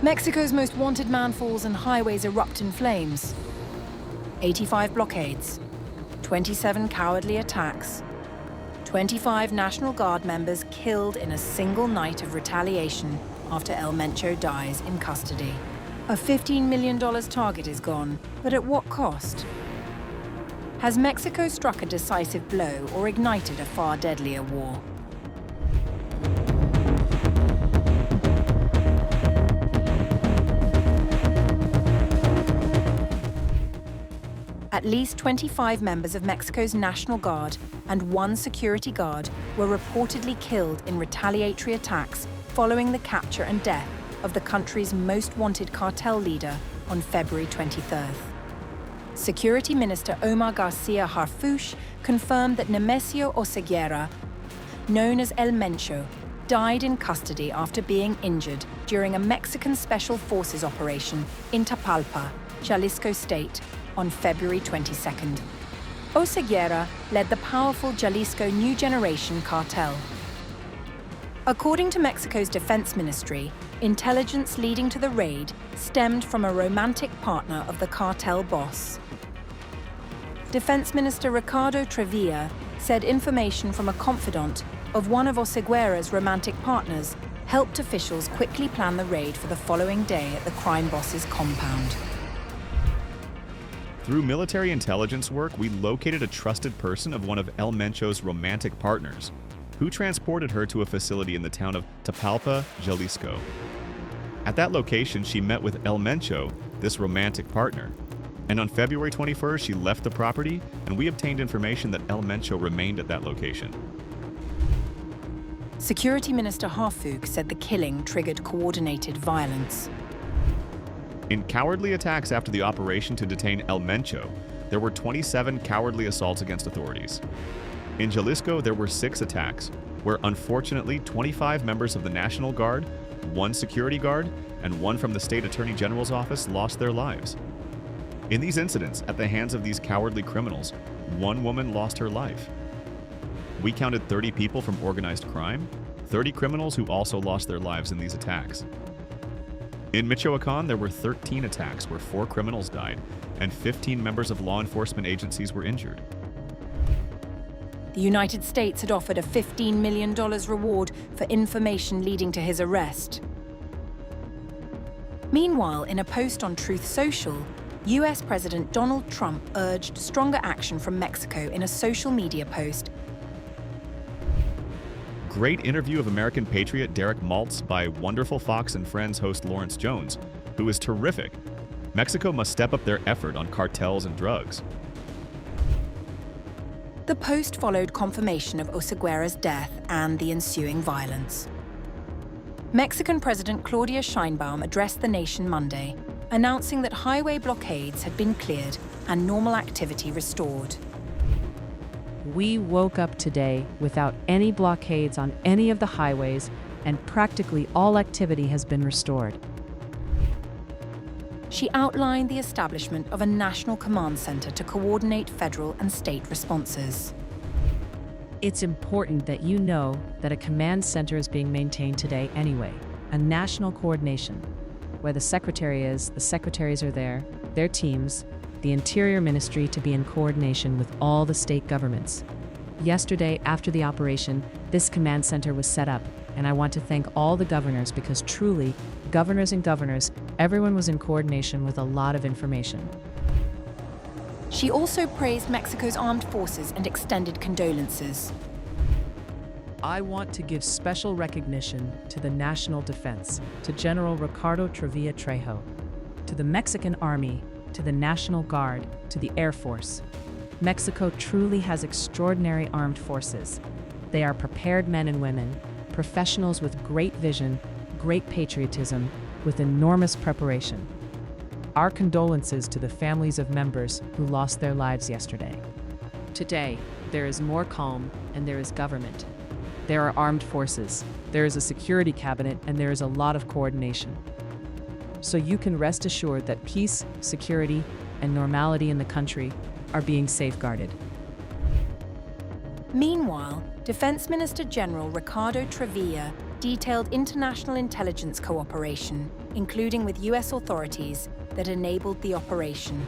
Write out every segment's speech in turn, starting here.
Mexico's most wanted man falls and highways erupt in flames. 85 blockades, 27 cowardly attacks, 25 National Guard members killed in a single night of retaliation after Mencho dies in custody. A $15 million target is gone, but at what cost? Has Mexico struck a decisive blow or ignited a far deadlier war? At least 25 members of Mexico's National Guard and 1 security guard were reportedly killed in retaliatory attacks following the capture and death of the country's most wanted cartel leader on February 23rd. Security Minister Omar Garcia Harfuch confirmed that Nemesio Oseguera, known as El Mencho, died in custody after being injured during a Mexican Special Forces operation in Tapalpa, Jalisco State, on February 22nd. Oseguera led the powerful Jalisco New Generation Cartel. According to Mexico's defense ministry, intelligence leading to the raid stemmed from a romantic partner of the cartel boss. Defense Minister Ricardo Trevilla said information from a confidant of one of Oseguera's romantic partners helped officials quickly plan the raid for the following day at the crime boss's compound. Through military intelligence work, we located a trusted person of one of El Mencho's romantic partners, who transported her to a facility in the town of Tapalpa, Jalisco. At that location, she met with El Mencho, this romantic partner. And on February 21st, she left the property, and we obtained information that El Mencho remained at that location. Security Minister Harfuch said the killing triggered coordinated violence. In cowardly attacks after the operation to detain El Mencho, there were 27 cowardly assaults against authorities. In Jalisco, there were 6 attacks, where unfortunately 25 members of the National Guard, 1 security guard, and 1 from the State Attorney General's office lost their lives. In these incidents, at the hands of these cowardly criminals, 1 woman lost her life. We counted 30 people from organized crime, 30 criminals who also lost their lives in these attacks. In Michoacan, there were 13 attacks where 4 criminals died and 15 members of law enforcement agencies were injured. The United States had offered a $15 million reward for information leading to his arrest. Meanwhile, in a post on Truth Social, US President Donald Trump urged stronger action from Mexico in a social media post. Great interview of American patriot Derek Maltz by Wonderful Fox and Friends host Lawrence Jones, who is terrific. Mexico must step up their effort on cartels and drugs. The post followed confirmation of Oseguera's death and the ensuing violence. Mexican President Claudia Sheinbaum addressed the nation Monday, announcing that highway blockades had been cleared and normal activity restored. We woke up today without any blockades on any of the highways, and practically all activity has been restored. She outlined the establishment of a national command center to coordinate federal and state responses. It's important that you know that a command center is being maintained today anyway, a national coordination. Where the secretary is, the secretaries are there, their teams, the Interior Ministry to be in coordination with all the state governments. Yesterday, after the operation, this command center was set up, and I want to thank all the governors because truly, governors and governors, everyone was in coordination with a lot of information. She also praised Mexico's armed forces and extended condolences. I want to give special recognition to the National Defense, to General Ricardo Trevilla Trejo, to the Mexican Army, to the National Guard, to the Air Force. Mexico truly has extraordinary armed forces. They are prepared men and women, professionals with great vision, great patriotism, with enormous preparation. Our condolences to the families of members who lost their lives yesterday. Today, there is more calm and there is government. There are armed forces, there is a security cabinet, and there is a lot of coordination. So you can rest assured that peace, security, and normality in the country are being safeguarded. Meanwhile, Defense Minister General Ricardo Trevilla detailed international intelligence cooperation, including with US authorities, that enabled the operation.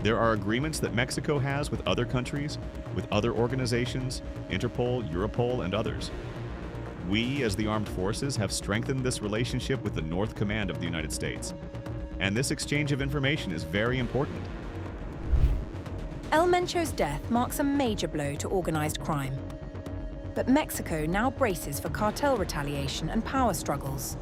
There are agreements that Mexico has with other countries, with other organizations, Interpol, Europol, and others. We, as the armed forces, have strengthened this relationship with the North Command of the United States. And this exchange of information is very important. Elmencho's death marks a major blow to organized crime. But Mexico now braces for cartel retaliation and power struggles.